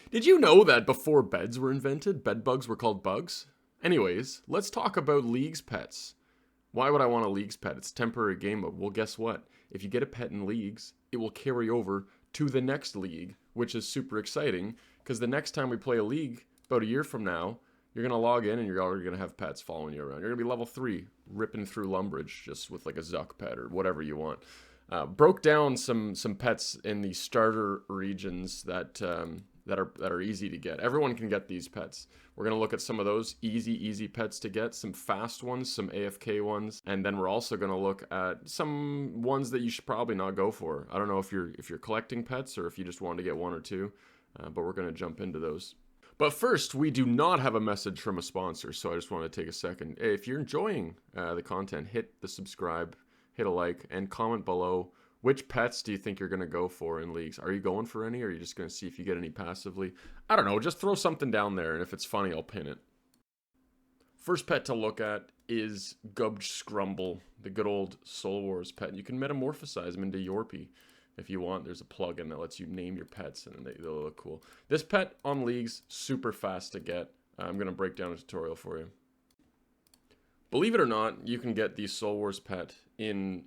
Did you know that before beds were invented, bed bugs were called bugs? Anyways, let's talk about League's pets. Why would I want a League's pet? It's temporary game mode. Well, guess what? If you get a pet in Leagues, it will carry over to the next League, which is super exciting, because the next time we play a League, about a year from now, you're going to log in and you're already going to have pets following you around. You're going to be level 3, ripping through Lumbridge, just with like a Zuk pet or whatever you want. Broke down some pets in the starter regions that are easy to get. Everyone can get these pets. We're going to look at some of those easy pets to get, some fast ones, some AFK ones, and then we're also going to look at some ones that you should probably not go for. I don't know if you're collecting pets or if you just want to get one or two, but we're going to jump into those. But first, we do not have a message from a sponsor, so I just want to take a second. If you're enjoying the content, hit the subscribe, hit a like, and comment below. Which pets do you think you're going to go for in Leagues? Are you going for any, or are you just going to see if you get any passively? I don't know, just throw something down there, and if it's funny, I'll pin it. First pet to look at is Gubbed Scrumble, the good old Soul Wars pet. You can metamorphosize him into Yorpy if you want. There's a plugin that lets you name your pets, and they'll look cool. This pet on Leagues, super fast to get. I'm going to break down a tutorial for you. Believe it or not, you can get the Soul Wars pet in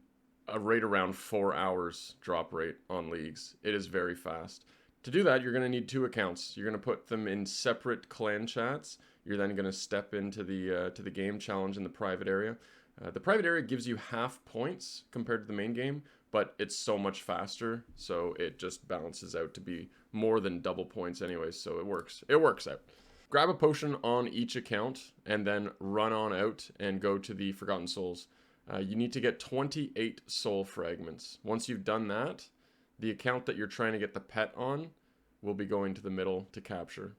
a rate around 4 hours drop rate on Leagues. It is very fast. To do that, you're going to need 2 accounts. You're going to put them in separate clan chats. You're then going to step into the game challenge in the private area. The private area gives you half points compared to the main game, but it's so much faster, so it just balances out to be more than double points anyways, so it works. It works out. Grab a potion on each account, and then run on out and go to the Forgotten Souls. You need to get 28 soul fragments. Once you've done that, the account that you're trying to get the pet on will be going to the middle to capture.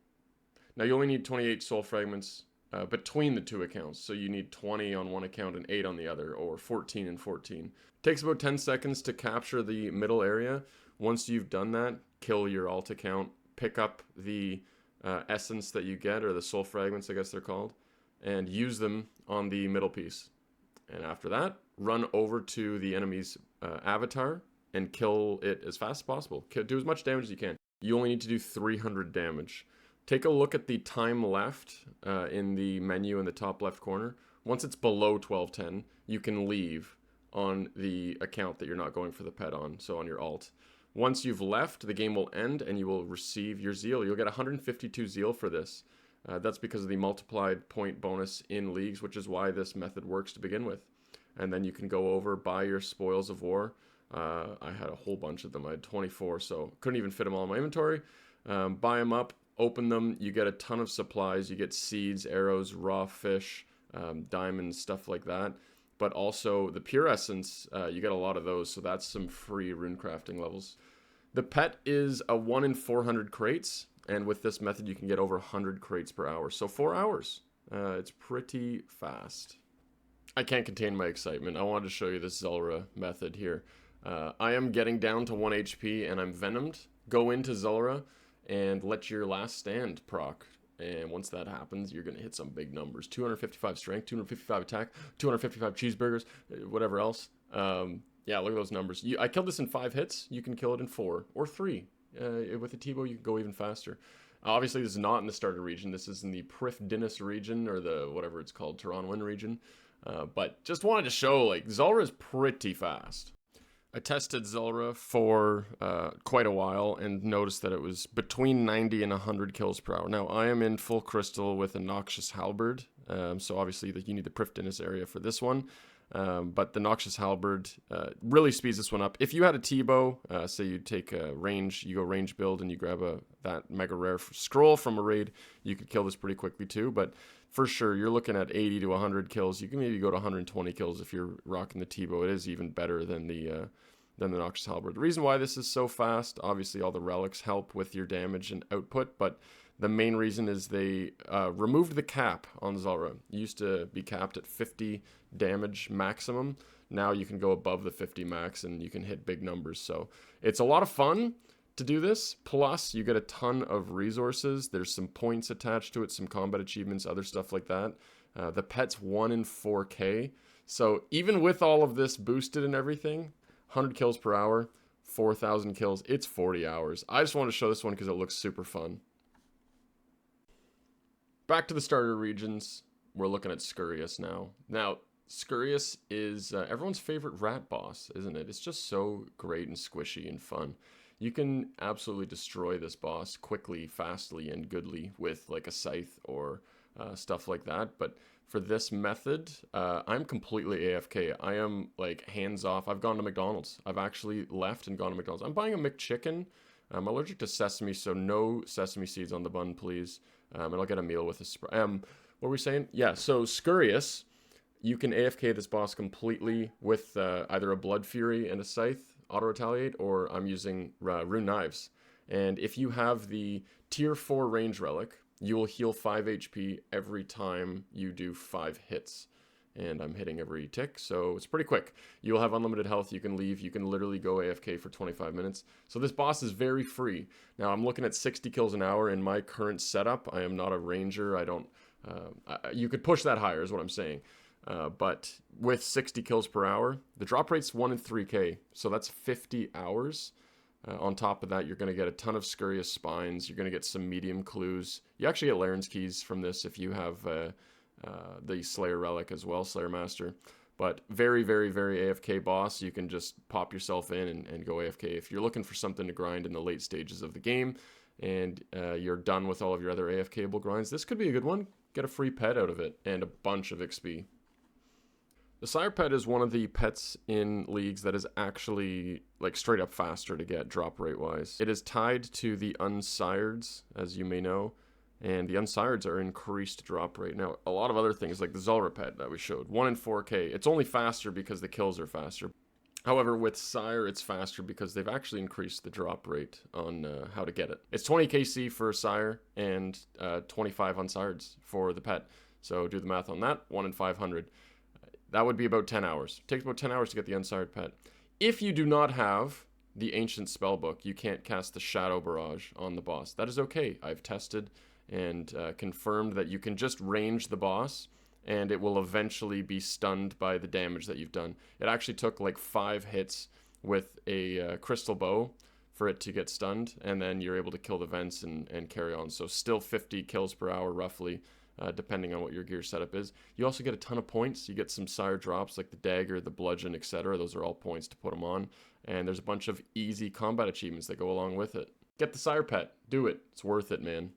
Now you only need 28 soul fragments between the 2 accounts, so you need 20 on one account and 8 on the other, or 14 and 14. It takes about 10 seconds to capture the middle area. Once you've done that, kill your alt account, pick up the essence that you get, or the soul fragments I guess they're called, and use them on the middle piece. And after that, run over to the enemy's avatar and kill it as fast as possible. Do as much damage as you can. You only need to do 300 damage. Take a look at the time left in the menu in the top left corner. Once it's below 1210, you can leave on the account that you're not going for the pet on, so on your alt. Once you've left, the game will end and you will receive your zeal. You'll get 152 zeal for this. That's because of the multiplied point bonus in Leagues, which is why this method works to begin with. And then you can go over, buy your spoils of war. I had a whole bunch of them. I had 24, so couldn't even fit them all in my inventory. Buy them up, open them. You get a ton of supplies. You get seeds, arrows, raw fish, diamonds, stuff like that. But also the pure essence, you get a lot of those, so that's some free runecrafting levels. The pet is a 1 in 400 crates. And with this method, you can get over 100 crates per hour. So 4 hours. It's pretty fast. I can't contain my excitement. I wanted to show you this Zulrah method here. I am getting down to 1 HP and I'm venomed. Go into Zulrah and let your last stand proc. And once that happens, you're going to hit some big numbers. 255 strength, 255 attack, 255 cheeseburgers, whatever else. Yeah, look at those numbers. I killed this in 5 hits. You can kill it in 4 or 3. With a T-bow, you can go even faster. Obviously, this is not in the starter region. This is in the Prif Dinis region, or the whatever it's called, Turanwin region. But just wanted to show, like, Zulrah is pretty fast. I tested Zulrah for quite a while and noticed that it was between 90 and 100 kills per hour. Now, I am in full crystal with a Noxious Halberd, so obviously you need the Prif Dinis area for this one. But the Noxious Halberd really speeds this one up. If you had a T-bow, say you take a range, you go range build and you grab that mega rare scroll from a raid, you could kill this pretty quickly too. But for sure, you're looking at 80 to 100 kills. You can maybe go to 120 kills if you're rocking the T-bow. It is even better than the Noxious Halberd. The reason why this is so fast, obviously all the relics help with your damage and output, but the main reason is they removed the cap on Zulrah. It used to be capped at 50 damage maximum. Now you can go above the 50 max and you can hit big numbers. So it's a lot of fun to do this. Plus, you get a ton of resources. There's some points attached to it, some combat achievements, other stuff like that. The pet's 1 in 4K. So even with all of this boosted and everything, 100 kills per hour, 4,000 kills, it's 40 hours. I just want to show this one because it looks super fun. Back to the starter regions. We're looking at Scurrius now. Now, Scurrius is everyone's favorite rat boss, isn't it? It's just so great and squishy and fun. You can absolutely destroy this boss quickly, fastly, and goodly with like a scythe or stuff like that. But for this method, I'm completely AFK. I am like hands off. I've gone to McDonald's. I've actually left and gone to McDonald's. I'm buying a McChicken. I'm allergic to sesame, so no sesame seeds on the bun, please. And I'll get a meal with a what were we saying? Yeah, so Scurrius, you can AFK this boss completely with either a Blood Fury and a Scythe, auto-retaliate, or I'm using Rune Knives. And if you have the tier 4 range relic, you will heal 5 HP every time you do 5 hits. And I'm hitting every tick, so it's pretty quick. You'll have unlimited health, you can leave, you can literally go AFK for 25 minutes. So this boss is very free. Now I'm looking at 60 kills an hour in my current setup. I am not a ranger, I don't... you could push that higher is what I'm saying. But with 60 kills per hour, the drop rate's 1 in 3k, so that's 50 hours. On top of that, you're going to get a ton of Scurrius spines, you're going to get some medium clues. You actually get Laren's keys from this if you have the Slayer relic as well, Slayer Master. But very, very, very AFK boss. You can just pop yourself in and go AFK. If you're looking for something to grind in the late stages of the game, and you're done with all of your other AFK-able grinds, this could be a good one. Get a free pet out of it, and a bunch of XP. The Sire pet is one of the pets in leagues that is actually like straight up faster to get drop rate wise. It is tied to the unsireds, as you may know, and the unsireds are increased drop rate. Now, a lot of other things like the Zulrah pet that we showed, 1 in 4k, it's only faster because the kills are faster. However, with Sire, it's faster because they've actually increased the drop rate on how to get it. It's 20 KC for Sire and 25 unsireds for the pet. So do the math on that, 1 in 500. That would be about 10 hours. It takes about 10 hours to get the unsired pet. If you do not have the Ancient Spellbook, you can't cast the Shadow Barrage on the boss. That is okay. I've tested and confirmed that you can just range the boss and it will eventually be stunned by the damage that you've done. It actually took like 5 hits with a crystal bow for it to get stunned, and then you're able to kill the vents and carry on. So still 50 kills per hour roughly. Depending on what your gear setup is. You also get a ton of points. You get some Sire drops like the dagger, the bludgeon, etc. Those are all points to put them on. And there's a bunch of easy combat achievements that go along with it. Get the Sire pet. Do it. It's worth it, man.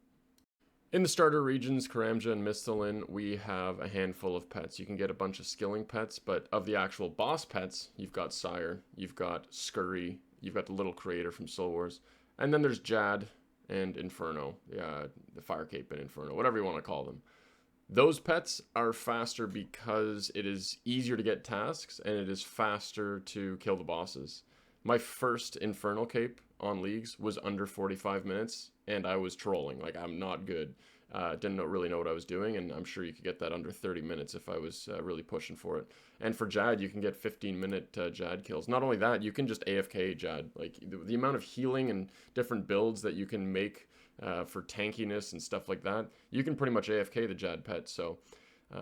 In the starter regions, Karamja and Mistalin, we have a handful of pets. You can get a bunch of skilling pets, but of the actual boss pets, you've got Sire, you've got Scurry, you've got the little creator from Soul Wars, and then there's Jad and Inferno, the Fire Cape and Inferno, whatever you want to call them. Those pets are faster because it is easier to get tasks and it is faster to kill the bosses. My first Infernal Cape on leagues was under 45 minutes and I was trolling. Like, I'm not good. Didn't really know what I was doing, and I'm sure you could get that under 30 minutes if I was really pushing for it. And for Jad, you can get 15-minute Jad kills. Not only that, you can just AFK Jad. Like, the amount of healing and different builds that you can make for tankiness and stuff like that, you can pretty much AFK the Jad pet. So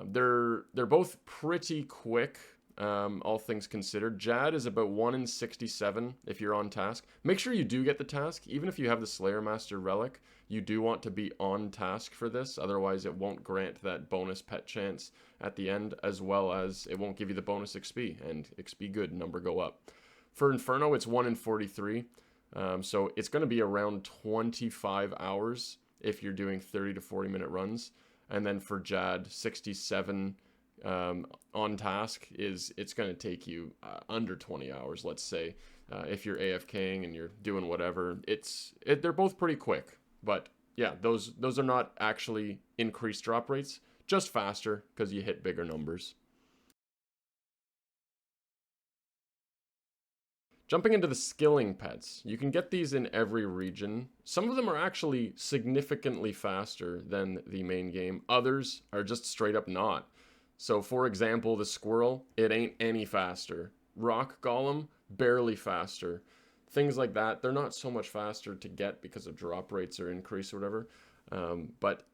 they're both pretty quick, all things considered. Jad is about 1 in 67 if you're on task. Make sure you do get the task. Even if you have the Slayer Master relic, you do want to be on task for this. Otherwise, it won't grant that bonus pet chance at the end, as well as it won't give you the bonus XP, and XP good, number go up. For Inferno, it's 1 in 43. So it's going to be around 25 hours if you're doing 30 to 40 minute runs. And then for Jad, 67 on task it's going to take you under 20 hours, let's say. If you're AFKing and you're doing whatever, they're both pretty quick. But yeah, those are not actually increased drop rates, just faster because you hit bigger numbers. Jumping into the skilling pets, you can get these in every region. Some of them are actually significantly faster than the main game. Others are just straight up not. So for example, the squirrel, it ain't any faster. Rock golem, barely faster. Things like that, they're not so much faster to get because of drop rates or increase or whatever. But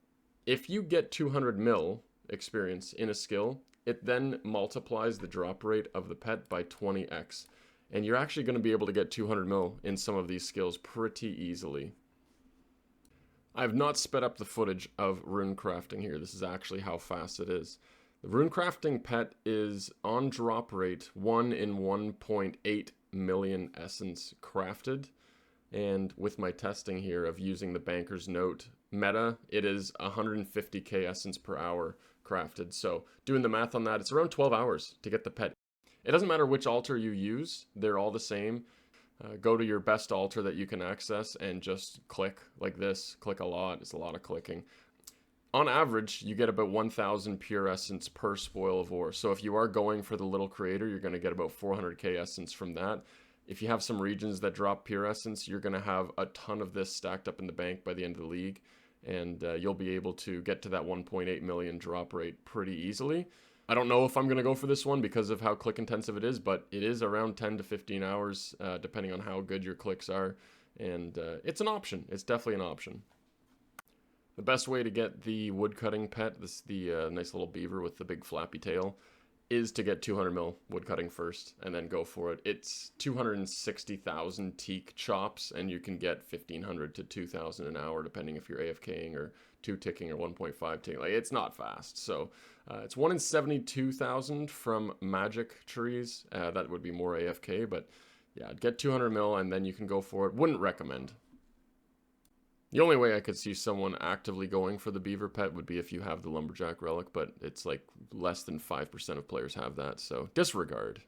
if you get 200 mil experience in a skill, it then multiplies the drop rate of the pet by 20x. And you're actually going to be able to get 200 mil in some of these skills pretty easily. I've not sped up the footage of Runecrafting here. This is actually how fast it is. The Runecrafting pet is on drop rate 1 in 1.8 million essence crafted. And with my testing here of using the Banker's Note meta, it is 150k essence per hour crafted. So doing the math on that, it's around 12 hours to get the pet. It doesn't matter which altar you use, they're all the same. Go to your best altar that you can access and just click like this. Click a lot. It's a lot of clicking. On average, you get about 1,000 pure essence per spoil of ore. So if you are going for the little creator, you're going to get about 400k essence from that. If you have some regions that drop pure essence, you're going to have a ton of this stacked up in the bank by the end of the league. And you'll be able to get to that 1.8 million drop rate pretty easily. I don't know if I'm going to go for this one because of how click intensive it is, but it is around 10 to 15 hours, depending on how good your clicks are. And it's an option. It's definitely an option. The best way to get the woodcutting pet, the nice little beaver with the big flappy tail, is to get 200 mil woodcutting first and then go for it. It's 260,000 teak chops, and you can get 1,500 to 2,000 an hour, depending if you're AFKing or 2 ticking or 1.5 ticking. Like, it's not fast. So it's 1 in 72,000 from magic trees. That would be more AFK, but yeah, get 200 mil and then you can go for it. Wouldn't recommend. The only way I could see someone actively going for the beaver pet would be if you have the lumberjack relic, but it's like less than 5% of players have that, so disregard.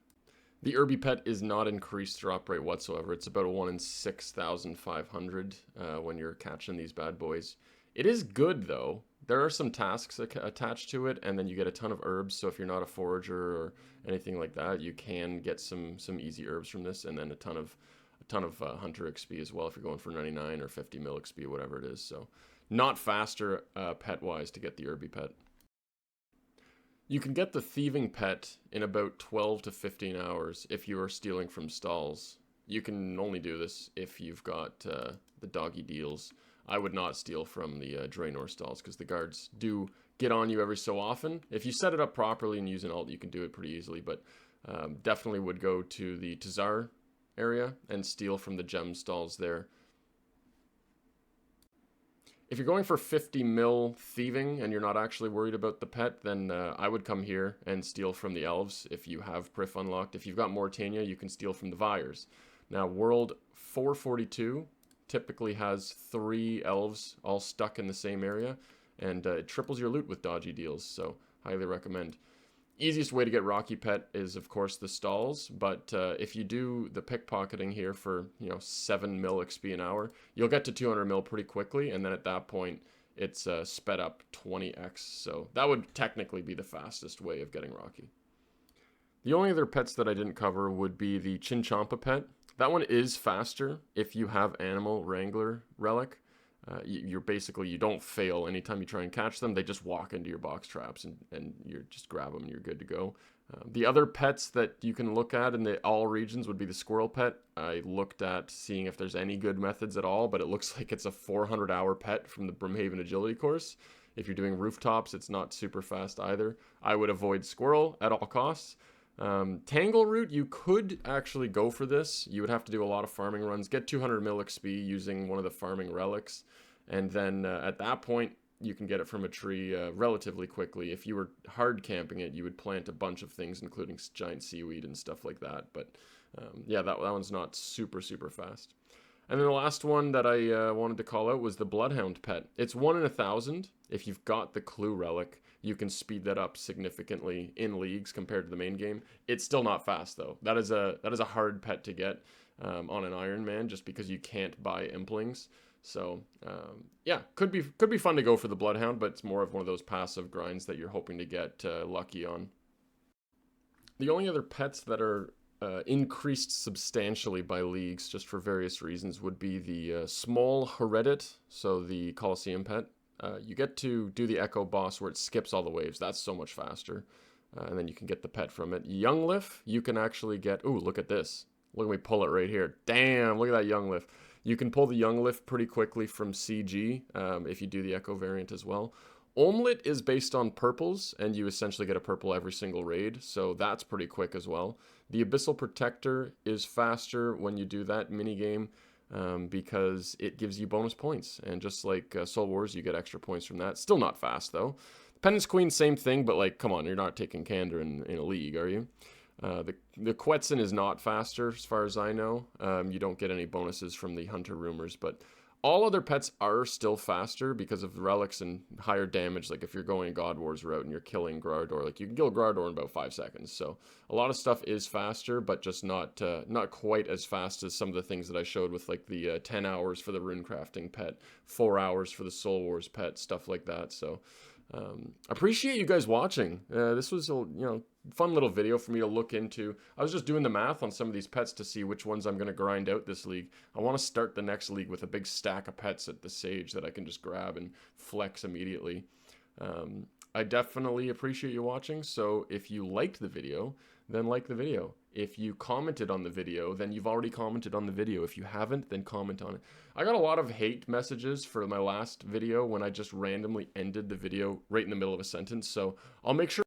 The Herby pet is not increased drop rate whatsoever. It's about a 1 in 6,500 when you're catching these bad boys. It is good though. There are some tasks attached to it, and then you get a ton of herbs, so if you're not a forager or anything like that, you can get some easy herbs from this, and then a ton of hunter XP as well if you're going for 99 or 50 mil XP, whatever it is. So not faster pet wise to get the Herby pet. You can get the thieving pet in about 12 to 15 hours if you are stealing from stalls. You can only do this if you've got the doggy deals. I would not steal from the Draenor stalls because the guards do get on you every so often. If you set it up properly and use an alt, you can do it pretty easily, but definitely would go to the Tazar area and steal from the gem stalls there. If you're going for 50 mil thieving and you're not actually worried about the pet, then I would come here and steal from the elves if you have Prif unlocked. If you've got Mortania, you can steal from the Vyres. Now, World 442 typically has 3 elves all stuck in the same area, and it triples your loot with dodgy deals, so highly recommend. Easiest way to get Rocky Pet is, of course, the stalls, but if you do the pickpocketing here for, 7 mil XP an hour, you'll get to 200 mil pretty quickly, and then at that point, it's sped up 20x, so that would technically be the fastest way of getting Rocky. The only other pets that I didn't cover would be the Chinchampa pet. That one is faster if you have Animal Wrangler Relic. You don't fail anytime you try and catch them. They just walk into your box traps and you just grab them and you're good to go. The other pets that you can look at in all regions would be the squirrel pet. I looked at seeing if there's any good methods at all, but it looks like it's a 400-hour pet from the Brimhaven agility course. If you're doing rooftops, it's not super fast either. I would avoid squirrel at all costs. Tangle Root, you could actually go for this. You would have to do a lot of farming runs, get 200 mil XP using one of the farming relics, and then at that point you can get it from a tree relatively quickly. If you were hard camping it, you would plant a bunch of things, including giant seaweed and stuff like that, but yeah, that one's not super fast. And then the last one that I wanted to call out was the Bloodhound pet. It's 1 in 1,000. If you've got the Clue Relic, you can speed that up significantly in leagues compared to the main game. It's still not fast though. That is a hard pet to get on an Iron Man, just because you can't buy Implings. So yeah, could be fun to go for the Bloodhound, but it's more of one of those passive grinds that you're hoping to get lucky on. The only other pets that are increased substantially by leagues, just for various reasons, would be the small Heredit, so the Colosseum pet. You get to do the Echo boss where it skips all the waves. That's so much faster. And then you can get the pet from it. Younglif, you can actually get... Ooh, look at this. Look at me pull it right here. Damn, look at that Younglif. You can pull the Younglif pretty quickly from CG if you do the Echo variant as well. Omlet is based on purples, and you essentially get a purple every single raid, so that's pretty quick as well. The Abyssal Protector is faster when you do that minigame. because it gives you bonus points. And just like Soul Wars, you get extra points from that. Still not fast, though. Penance Queen, same thing, but like, come on, you're not taking Candor in a league, are you? The Quetzin is not faster, as far as I know. You don't get any bonuses from the Hunter Rumors, but all other pets are still faster because of relics and higher damage. Like if you're going God Wars route and you're killing Grardor, like you can kill Grardor in about 5 seconds. So a lot of stuff is faster, but just not quite as fast as some of the things that I showed with like the 10 hours for the Runecrafting pet, 4 hours for the Soul Wars pet, stuff like that. So appreciate you guys watching. This was a fun little video for me to look into. I was just doing the math on some of these pets to see which ones I'm going to grind out this league. I want to start the next league with a big stack of pets at the Sage that I can just grab and flex immediately. I definitely appreciate you watching, so if you liked the video, then like the video. If you commented on the video, then you've already commented on the video. If you haven't, then comment on it. I got a lot of hate messages for my last video when I just randomly ended the video right in the middle of a sentence, so I'll make sure